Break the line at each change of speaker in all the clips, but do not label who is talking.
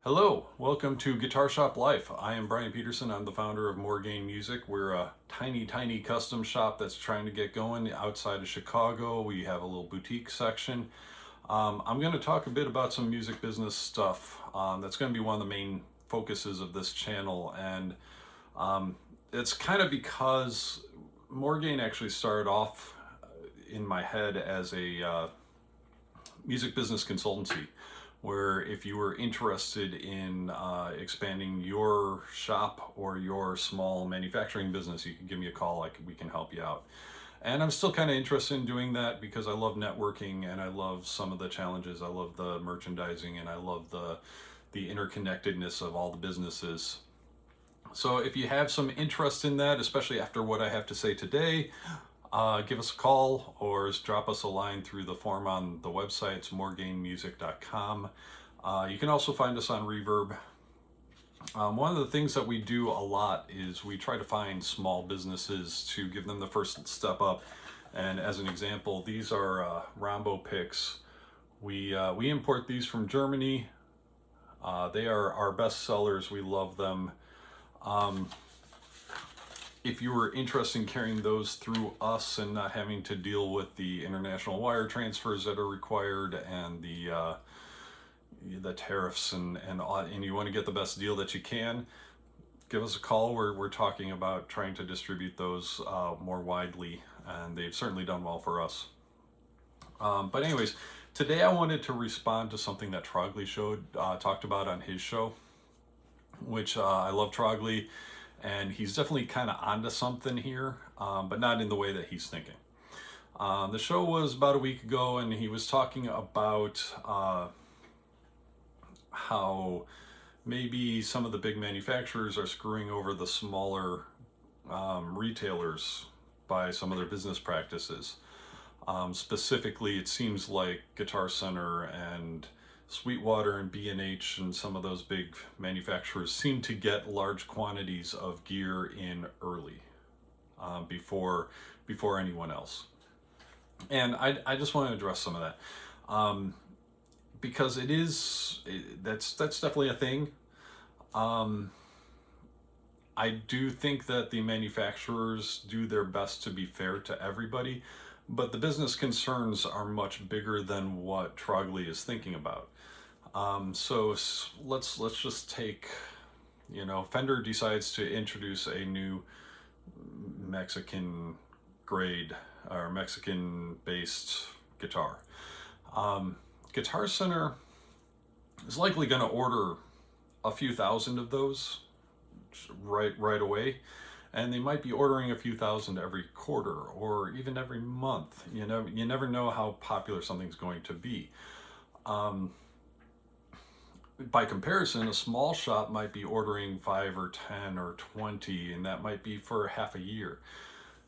Hello, welcome to Guitar Shop Life. I am Brian Peterson. I'm the founder of Morgaine Music. We're a tiny custom shop that's trying to get going outside of Chicago. We have a little boutique section. I'm going to talk a bit about some music business stuff. That's going to be one of the main focuses of this channel, and it's kind of because Morgaine actually started off in my head as a music business consultancy, where if you were interested in expanding your shop or your small manufacturing business, you can give me a call. We can help you out. And I'm still kind of interested in doing that because I love networking and I love some of the challenges. I love the merchandising and I love the interconnectedness of all the businesses. So if you have some interest in that, especially after what I have to say today, give us a call or drop us a line through the form on the website. It's morgainemusic.com. You can also find us on Reverb. One of the things that we do a lot is we try to find small businesses to give them the first step up. And as an example, these are Rombo picks. We import these from Germany. They are our best sellers. We love them. If you were interested in carrying those through us and not having to deal with the international wire transfers that are required and the tariffs and you want to get the best deal that you can, give us a call. We're talking about trying to distribute those more widely, and they've certainly done well for us. But anyways, today I wanted to respond to something that Trogly talked about on his show, which I love Trogly. And he's definitely kind of onto something here, but not in the way that he's thinking. The show was about a week ago, and he was talking about how maybe some of the big manufacturers are screwing over the smaller retailers by some of their business practices. Specifically, it seems like Guitar Center and Sweetwater and B&H and some of those big manufacturers seem to get large quantities of gear in early, before anyone else. And I just want to address some of that, because that's definitely a thing. I do think that the manufacturers do their best to be fair to everybody, but the business concerns are much bigger than what Trogly is thinking about. So let's just take, Fender decides to introduce a new Mexican grade or Mexican based guitar. Guitar Center is likely going to order a few thousand of those right away, and they might be ordering a few thousand every quarter or even every month. You never know how popular something's going to be. By comparison, a small shop might be ordering 5 or 10 or 20, and that might be for half a year.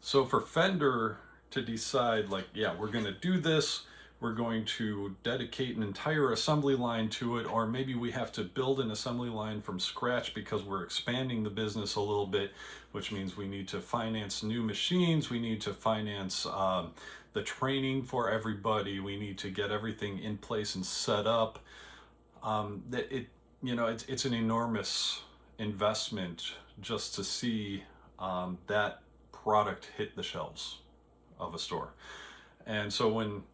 So for Fender to decide, we're going to do this, we're going to dedicate an entire assembly line to it, or maybe we have to build an assembly line from scratch because we're expanding the business a little bit, which means we need to finance new machines, we need to finance the training for everybody, we need to get everything in place and set up. It's an enormous investment just to see that product hit the shelves of a store. And so when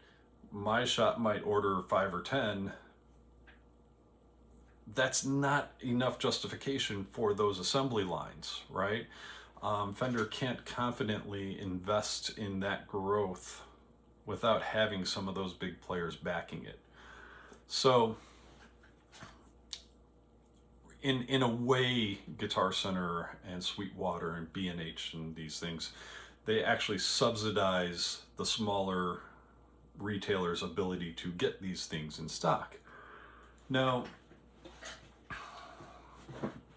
my shop might order 5 or 10, that's not enough justification for those assembly lines, right? Fender can't confidently invest in that growth without having some of those big players backing it. So in a way, Guitar Center and Sweetwater and B&H and these things, they actually subsidize the smaller retailers' ability to get these things in stock. Now,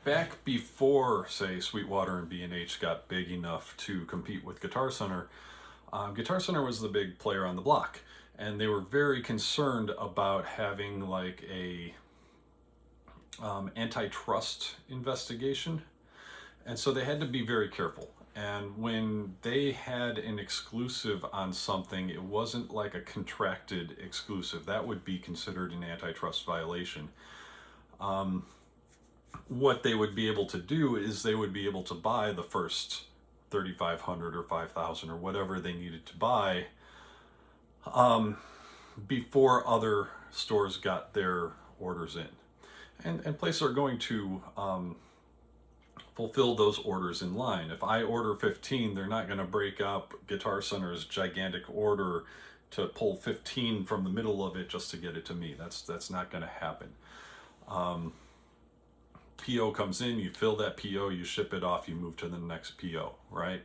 back before, say, Sweetwater and B&H got big enough to compete with Guitar Center was the big player on the block, and they were very concerned about having a antitrust investigation, and so they had to be very careful. And when they had an exclusive on something, it wasn't like a contracted exclusive. That would be considered an antitrust violation. what they would be able to do is they would be able to buy the first 3,500 or 5,000 or whatever they needed to buy before other stores got their orders in. And places are going to fulfill those orders in line. If I order 15, they're not going to break up Guitar Center's gigantic order to pull 15 from the middle of it just to get it to me. That's not going to happen. PO comes in, you fill that PO, you ship it off, you move to the next PO, right?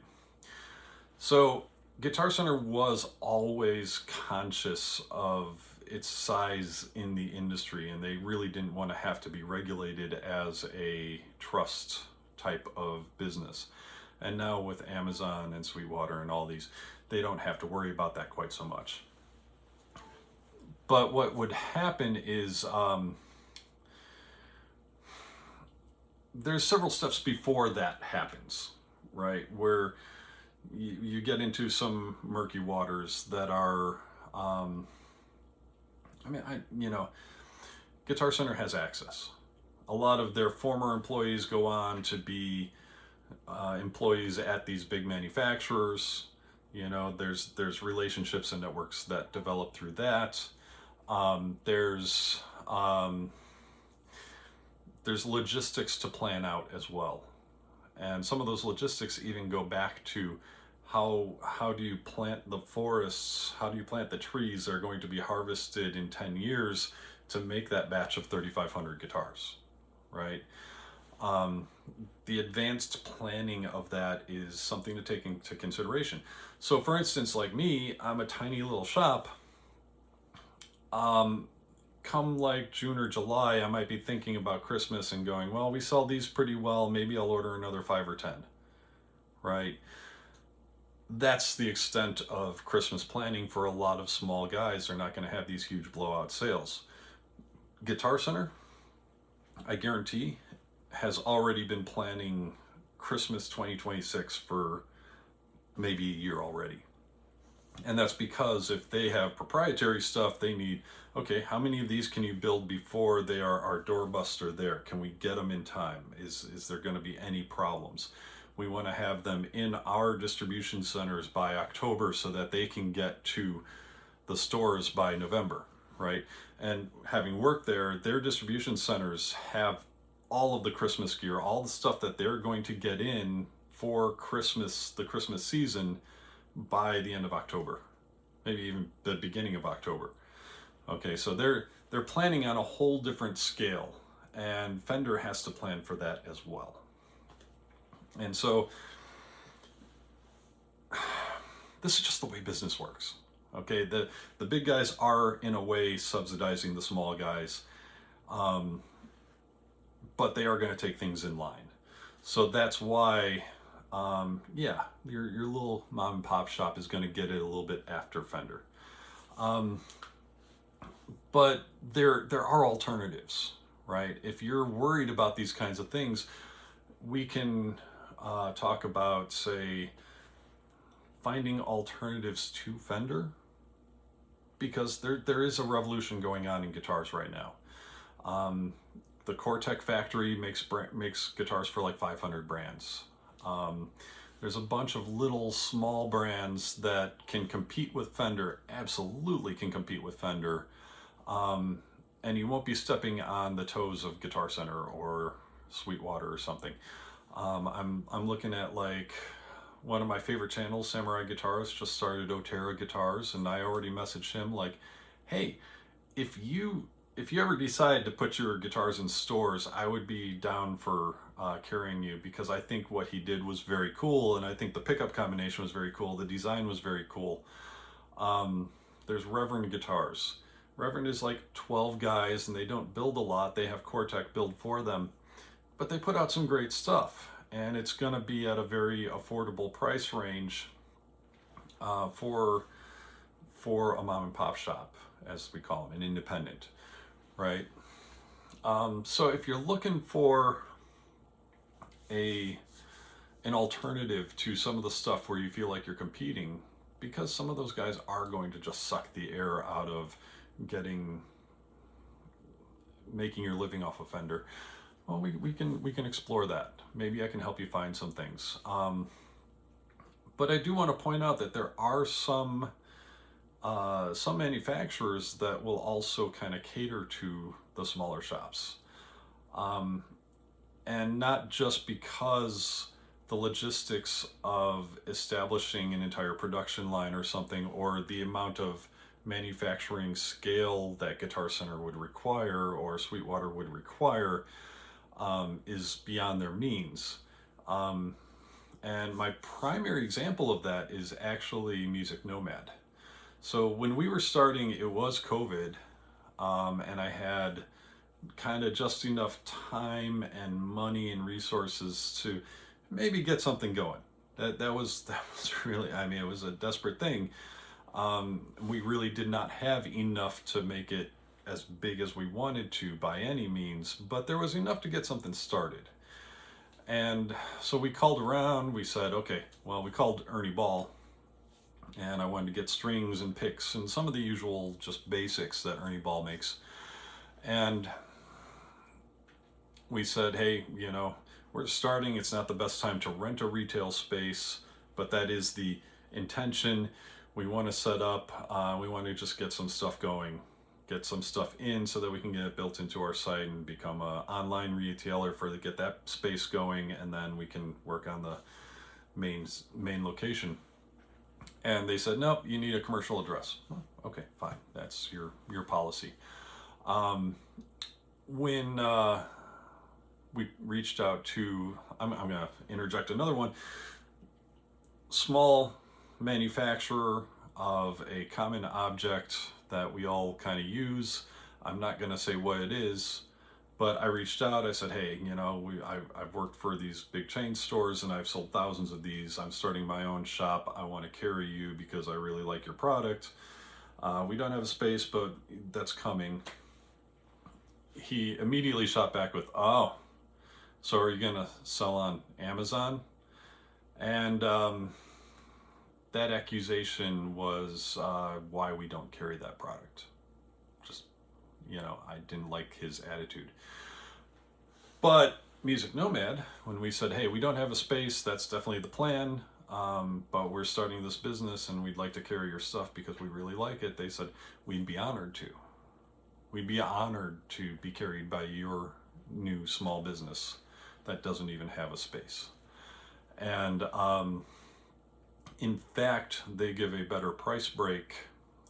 So Guitar Center was always conscious of its size in the industry, and they really didn't want to have to be regulated as a trust type of business. And now with Amazon and Sweetwater and all these, they don't have to worry about that quite so much. But what would happen is there's several steps before that happens, right? Where you get into some murky waters that are, Guitar Center has access. A lot of their former employees go on to be employees at these big manufacturers. You know, there's relationships and networks that develop through that. There's logistics to plan out as well. And some of those logistics even go back to how do you plant the forests, how do you plant the trees that are going to be harvested in 10 years to make that batch of 3,500 guitars, right? The advanced planning of that is something to take into consideration. So for instance, like me, I'm a tiny little shop. Come like June or July, I might be thinking about Christmas and going, well, we sell these pretty well, maybe I'll order another 5 or 10, right? That's the extent of Christmas planning for a lot of small guys. They're not going to have these huge blowout sales. Guitar Center, I guarantee, has already been planning Christmas 2026 for maybe a year already. And that's because if they have proprietary stuff, they need, okay, how many of these can you build before they are our doorbuster there? Can we get them in time? Is there going to be any problems? We want to have them in our distribution centers by October so that they can get to the stores by November, right? And having worked there, their distribution centers have all of the Christmas gear, all the stuff that they're going to get in for Christmas, the Christmas season, by the end of October, maybe even the beginning of October. Okay, so they're planning on a whole different scale, and Fender has to plan for that as well. And so this is just the way business works. Okay, the big guys are in a way subsidizing the small guys, but they are going to take things in line. So that's why your little mom and pop shop is going to get it a little bit after Fender. But there are alternatives, right? If you're worried about these kinds of things, we can talk about, say, finding alternatives to Fender, because there is a revolution going on in guitars right now. The Cortec factory makes guitars for like 500 brands. There's a bunch of little small brands that can compete with Fender, absolutely can compete with Fender, and you won't be stepping on the toes of Guitar Center or Sweetwater or something. I'm looking at, like, one of my favorite channels, Samurai Guitarist, just started Otera Guitars, and I already messaged him like, hey, if you ever decide to put your guitars in stores, I would be down for carrying you, because I think what he did was very cool, and I think the pickup combination was very cool. The design was very cool. There's Reverb Guitars. Reverb is like 12 guys, and they don't build a lot. They have Cortec build for them, but they put out some great stuff, and it's going to be at a very affordable price range for a mom and pop shop, as we call them, an independent. Right? So if you're looking for an alternative to some of the stuff where you feel like you're competing, because some of those guys are going to just suck the air out of getting making your living off a Fender, well, we can explore that. Maybe I can help you find some things. But I do want to point out that there are some manufacturers that will also kind of cater to the smaller shops. And not just because the logistics of establishing an entire production line or something, or the amount of manufacturing scale that Guitar Center would require or Sweetwater would require is beyond their means. And my primary example of that is actually Music Nomad. So when we were starting, it was COVID, and I had kind of just enough time and money and resources to maybe get something going. That was really, I mean, it was a desperate thing. We really did not have enough to make it as big as we wanted to by any means, but there was enough to get something started. And so we called around, we said, okay, well, we called Ernie Ball, and I wanted to get strings and picks and some of the usual just basics that Ernie Ball makes. And we said, hey, you know, we're starting, it's not the best time to rent a retail space, but that is the intention. We want to set up, we want to just get some stuff going, get some stuff in so that we can get it built into our site and become an online retailer to get that space going, and then we can work on the main location. And they said, nope, you need a commercial address. Oh, okay, fine, that's your policy. When we reached out to, I'm going to interject another one, small manufacturer of a common object that we all kind of use. I'm not going to say what it is, but I reached out. I said, hey, you know, I've worked for these big chain stores and I've sold thousands of these. I'm starting my own shop. I want to carry you because I really like your product. We don't have a space, but that's coming. He immediately shot back with, oh, so are you going to sell on Amazon? And that accusation was why we don't carry that product. Just, you know, I didn't like his attitude. But Music Nomad, when we said, hey, we don't have a space, that's definitely the plan, but we're starting this business and we'd like to carry your stuff because we really like it, they said, we'd be honored to. We'd be honored to be carried by your new small business that doesn't even have a space. And in fact, they give a better price break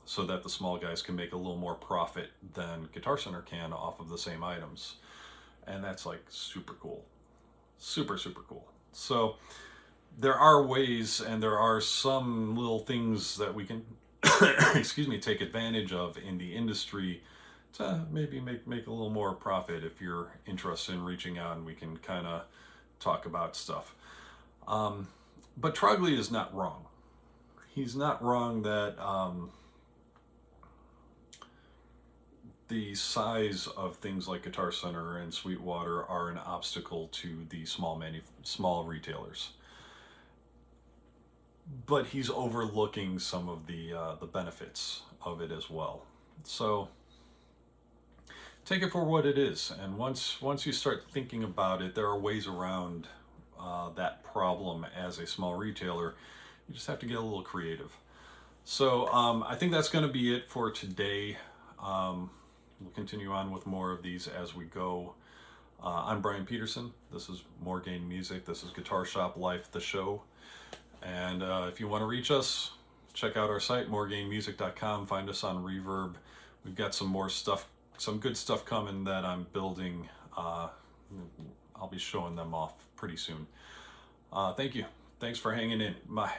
so that the small guys can make a little more profit than Guitar Center can off of the same items. And that's like super cool. Super, super cool. So there are ways and there are some little things that we can, excuse me, take advantage of in the industry to maybe make a little more profit if you're interested in reaching out and we can kind of talk about stuff. But Trogly is not wrong. He's not wrong that the size of things like Guitar Center and Sweetwater are an obstacle to the small retailers. But he's overlooking some of the benefits of it as well. So take it for what it is. And once you start thinking about it, there are ways around that problem as a small retailer. You just have to get a little creative. So I think that's going to be it for today. We'll continue on with more of these as we go. I'm Brian Peterson. This is More Gain Music. This is Guitar Shop Life, the show. And if you want to reach us, check out our site, moregainmusic.com. Find us on Reverb. We've got some more stuff, some good stuff coming that I'm building. I'll be showing them off pretty soon. Thank you. Thanks for hanging in. Bye.